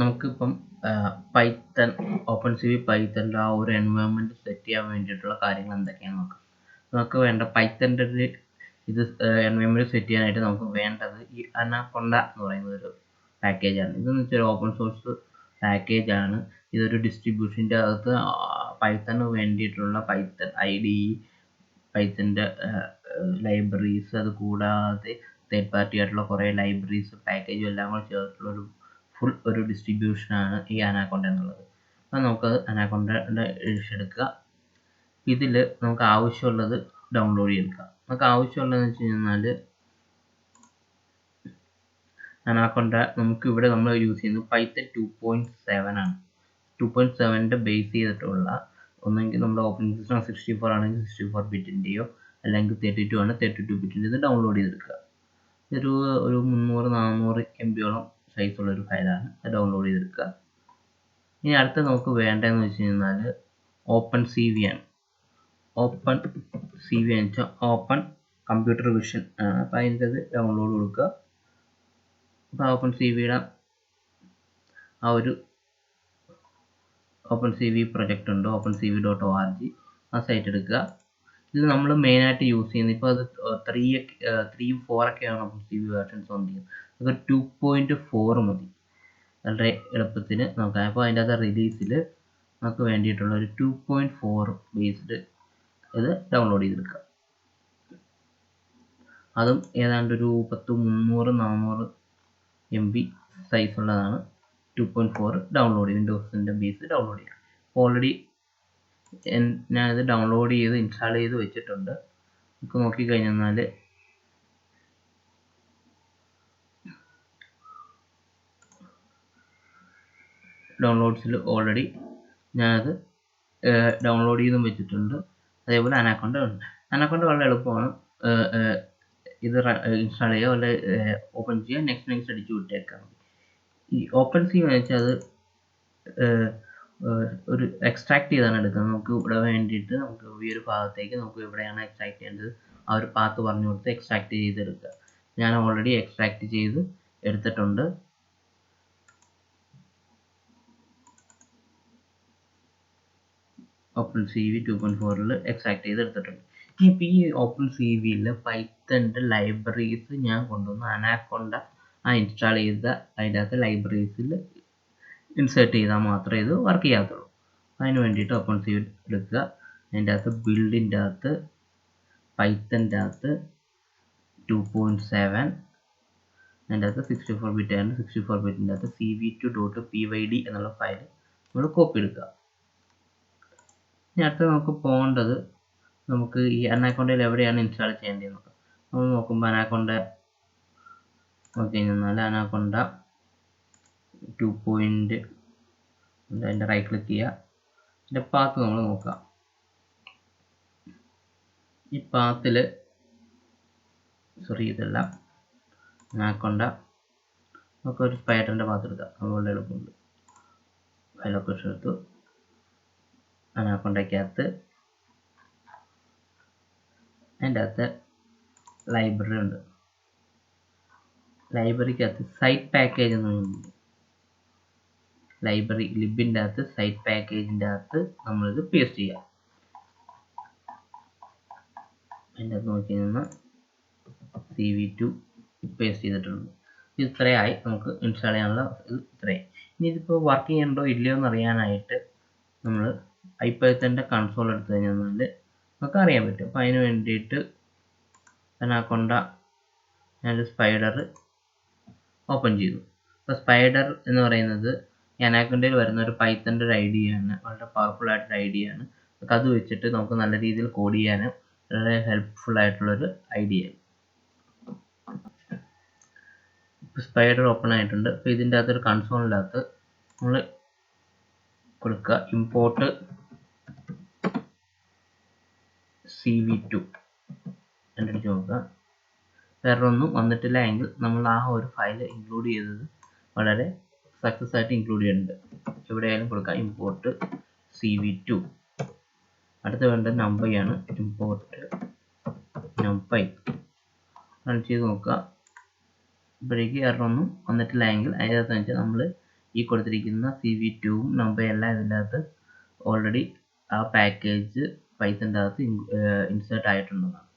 നമുക്കിപ്പം Python OpenCV പൈത്തണിൻ്റെ ആ ഒരു എൻവയോൺമെൻറ്റ് സെറ്റ് ചെയ്യാൻ വേണ്ടിയിട്ടുള്ള കാര്യങ്ങൾ എന്തൊക്കെയാണെന്ന് നോക്കാം. നമുക്ക് വേണ്ട പൈത്തണിൻ്റെ ഒരു ഇത് എൻവയോൺമെൻറ്റ് സെറ്റ് ചെയ്യാനായിട്ട് നമുക്ക് വേണ്ടത് ഈ അനാക്കൊണ്ട എന്ന് പറയുന്ന ഒരു പാക്കേജാണ്. ഇതെന്ന് വെച്ചാൽ ഓപ്പൺ സോഴ്സ് പാക്കേജാണ്. ഇതൊരു ഡിസ്ട്രിബ്യൂഷൻ്റെ അകത്ത് പൈത്തണിന് വേണ്ടിയിട്ടുള്ള പൈത്തൺ IDE, പൈത്തണിൻ്റെ ലൈബ്രറീസ്, അത് കൂടാതെ തേർഡ് പാർട്ടി ആയിട്ടുള്ള കുറേ ലൈബ്രറീസ് പാക്കേജും എല്ലാം കൂടെ ചേർത്തുള്ളൊരു ഫുൾ ഒരു ഡിസ്ട്രിബ്യൂഷനാണ് ഈ അനാക്കൊണ്ട എന്നുള്ളത്. അപ്പോൾ നമുക്കത് അനാക്കൊണ്ടയുടെ എഡിഷൻ എടുക്കുക. ഇതിൽ നമുക്ക് ആവശ്യമുള്ളത് ഡൗൺലോഡ് ചെയ്തെടുക്കാം. നമുക്ക് ആവശ്യമുള്ളതെന്ന് വെച്ച് കഴിഞ്ഞാൽ അനാക്കൊണ്ട നമുക്ക് ഇവിടെ നമ്മൾ യൂസ് ചെയ്യുന്നത് പൈത്തൺ 2.7 ആണ്. 2.7ൻ്റെ ബേസ് ചെയ്തിട്ടുള്ള ഒന്നെങ്കിൽ നമ്മുടെ ഓപ്പണിംഗ് സിസ്റ്റം 64 ആണെങ്കിൽ 64 ബിറ്റിൻ്റെയോ അല്ലെങ്കിൽ 32 ആണ് 32 ബിറ്റിൻ്റെ ഇത് ഡൗൺലോഡ് ചെയ്തെടുക്കുക. ഒരു 300-400 MB സൈസുള്ളൊരു ഫയലാണ്. അത് ഡൗൺലോഡ് ചെയ്തെടുക്കുക. ഇനി അടുത്ത് നമുക്ക് വേണ്ടതെന്ന് വെച്ച് കഴിഞ്ഞാൽ OpenCV ആണ്. OpenCV എന്ന് വെച്ചാൽ ഓപ്പൺ കമ്പ്യൂട്ടർ വിഷൻ ആണ്. അപ്പോൾ അതിൻ്റെ ഡൗൺലോഡ് കൊടുക്കുക. അപ്പോൾ OpenCVയുടെ ആ ഒരു OpenCV പ്രൊജക്റ്റ് ഉണ്ട്, opencv.org, ആ സൈറ്റ് എടുക്കുക. ഇത് നമ്മൾ മെയിനായിട്ട് യൂസ് ചെയ്യുന്നത് ഇപ്പോൾ അത് 3-4 ഒക്കെയാണ് OpenCV വേർഷൻസ് വന്നിരിക്കുന്നത്. അപ്പോൾ 2.4 മതി വളരെ എളുപ്പത്തിന് നോക്കാം. അപ്പോൾ അതിൻ്റെ അത് റിലീസിൽ നമുക്ക് വേണ്ടിയിട്ടുള്ള ഒരു 2.4 ബേസ്ഡ് ഇത് ഡൗൺലോഡ് ചെയ്തെടുക്കുക. അതും ഏതാണ്ട് ഒരു 300-400 MB സൈസുള്ളതാണ്. 2.4 ഡൗൺലോഡ് വിൻഡോസിൻ്റെ ബേസ് ഡൗൺലോഡ് ചെയ്യാം. ഓൾറെഡി ഞാനിത് ഡൗൺലോഡ് ചെയ്ത് ഇൻസ്റ്റാൾ ചെയ്ത് വെച്ചിട്ടുണ്ട്. നമുക്ക് നോക്കിക്കഴിഞ്ഞാൽ ഡൗൺലോഡ്സിൽ ഓൾറെഡി ഞാനത് ഡൗൺലോഡ് ചെയ്തും വെച്ചിട്ടുണ്ട്. അതേപോലെ അനാക്കൊണ്ട ഉണ്ട്. അനാക്കൊണ്ട വളരെ എളുപ്പമാണ്. ഇത് ഇൻസ്റ്റാൾ ചെയ്യുക, വളരെ ഓപ്പൺ ചെയ്യുക, നെക്സ്റ്റ് അടിച്ച് വിട്ടേക്കാം. ഈ OpenCV എന്ന് വെച്ചാൽ അത് ഒരു എക്സ്ട്രാക്ട് ചെയ്താണ് എടുക്കുന്നത്. നമുക്ക് ഇവിടെ വേണ്ടിയിട്ട് നമുക്ക് ഈ ഒരു ഭാഗത്തേക്ക് നമുക്ക് എവിടെയാണ് എക്സ്ട്രാക്ട് ചെയ്യേണ്ടത് ആ ഒരു പാത്ത് പറഞ്ഞു കൊടുത്ത് എക്സ്ട്രാക്ട് ചെയ്തെടുക്കുക. ഞാൻ ഓൾറെഡി എക്സ്ട്രാക്ട് ചെയ്ത് എടുത്തിട്ടുണ്ട്. OpenCV 2.4ൽ എക്സ്ട്രാക്ട് ചെയ്ത് എടുത്തിട്ടുണ്ട്. ഇപ്പോൾ ഈ OpenCVയിൽ പൈത്തണിൻ്റെ ലൈബ്രറീസ് ഞാൻ കൊണ്ടുവന്ന് അനാക്കൊണ്ട ഇൻസ്റ്റാൾ ചെയ്ത അതിൻ്റെ അകത്ത് ലൈബ്രറീസിൽ ഇൻസേർട്ട് ചെയ്താൽ മാത്രമേ ഇത് വർക്ക് ചെയ്യാത്തുള്ളൂ. അതിന് വേണ്ടിയിട്ട് OpenCV എടുക്കുക. അതിൻ്റെ അകത്ത് ബിൽഡിൻ്റെ അകത്ത് പൈത്തണിൻ്റെ അകത്ത് 2.7 അതിൻ്റെ അകത്ത് 64 ബിറ്റ് ആണ്. 64 ബിറ്റിൻ്റെ അകത്ത് cv2.pyd എന്നുള്ള ഫയൽ നമ്മൾ കോപ്പി എടുക്കുക. ഇനി അടുത്ത് നമുക്ക് പോകേണ്ടത് നമുക്ക് ഈ അനാക്കൊണ്ടയിൽ എവിടെയാണ് ഇൻസ്റ്റാൾ ചെയ്യേണ്ടത് നോക്കാം. നമ്മൾ നോക്കുമ്പോൾ അനാക്കൊണ്ട നോക്കി കഴിഞ്ഞാൽ അനാക്കൊണ്ട 2. അതിൻ്റെ റൈറ്റ് ക്ലിക്ക് ചെയ്യുക. ഇതിൻ്റെ പാത്ത് നമ്മൾ നോക്കാം. ഈ പാത്തിൽ ഇതല്ല അനാക്കൊണ്ട നമുക്ക് ഒരു സ്പൈഡറിൻ്റെ പാത്ത് എടുക്കാം. അതുപോലെ എളുപ്പമുണ്ട്. ഫയൽ ലൊക്കേഷൻ എടുത്തു. അനാക്കൊണ്ടയ്ക്കകത്ത് അതിൻ്റെ അകത്ത് ലൈബ്രറി ഉണ്ട്. ലൈബ്രറിക്കകത്ത് സൈറ്റ് പാക്കേജ് എന്ന് പറയുന്നത് ലൈബ്രറി ലിബിൻ്റെ അകത്ത് സൈറ്റ് പാക്കേജിൻ്റെ അകത്ത് നമ്മളിത് പേസ്റ്റ് ചെയ്യാം. അതിൻ്റെ അകത്ത് നോക്കി കഴിഞ്ഞാൽ cv2 പേസ്റ്റ് ചെയ്തിട്ടുണ്ട്. ഇത് ഇത്രയായി. നമുക്ക് ഇൻസ്റ്റാൾ ചെയ്യാനുള്ള ഇത് ഇത്രയായി. ഇനി ഇതിപ്പോൾ വർക്ക് ചെയ്യണ്ടോ ഇല്ലയോ എന്ന് അറിയാനായിട്ട് നമ്മൾ ഐപൈത്തണിൻ്റെ കൺസോൾ എടുത്തു കഴിഞ്ഞാൽ നമുക്ക് അറിയാൻ പറ്റും. അപ്പോൾ അതിന് വേണ്ടിയിട്ട് അനാക്കൊണ്ട ഞാനൊരു സ്പൈഡർ ഓപ്പൺ ചെയ്തു. അപ്പോൾ സ്പൈഡർ എന്ന് പറയുന്നത് അനാക്കൊണ്ടയിൽ വരുന്ന ഒരു പൈത്തണിൻ്റെ ഒരു ഐഡിയയാണ്. വളരെ പവർഫുൾ ആയിട്ടൊരു ഐഡിയയാണ്. നമുക്ക് അത് വെച്ചിട്ട് നമുക്ക് നല്ല രീതിയിൽ കോഡ് ചെയ്യാനും വളരെ ഹെൽപ്ഫുൾ ആയിട്ടുള്ളൊരു ഐഡിയയാണ്. ഇപ്പോൾ സ്പൈഡർ ഓപ്പൺ ആയിട്ടുണ്ട്. അപ്പോൾ ഇതിൻ്റെ അകത്തൊരു കൺസോളിൻ്റെ അകത്ത് നമ്മൾ കൊടുക്കുക ഇമ്പോർട്ട് cv2 എന്നടിച്ച് നോക്കുക. വേറെ ഒന്നും വന്നിട്ടില്ല എങ്കിൽ നമ്മൾ ആ ഒരു ഫയൽ ഇൻക്ലൂഡ് ചെയ്തത് വളരെ സക്സസ് ആയിട്ട് ഇൻക്ലൂഡ് ചെയ്യുന്നുണ്ട്. എവിടെയായാലും കൊടുക്കുക ഇമ്പോർട്ട് cv2. അടുത്ത വേണ്ടത് numpy ആണ്. ഇമ്പോർട്ട് numpy റൺ ചെയ്ത് നോക്കുക. ഇപ്പോഴേക്ക് എറർ ഒന്നും വന്നിട്ടില്ല എങ്കിൽ അതിനകത്ത് വെച്ചാൽ നമ്മൾ ഈ കൊടുത്തിരിക്കുന്ന CV2 നമ്പർ എല്ലാം ഇതിൻ്റെ അകത്ത് ഓൾറെഡി ആ പാക്കേജ് പൈത്തൻ്റെ അകത്ത് ഇൻസേർട്ട് ആയിട്ടുണ്ടെന്നാണ്.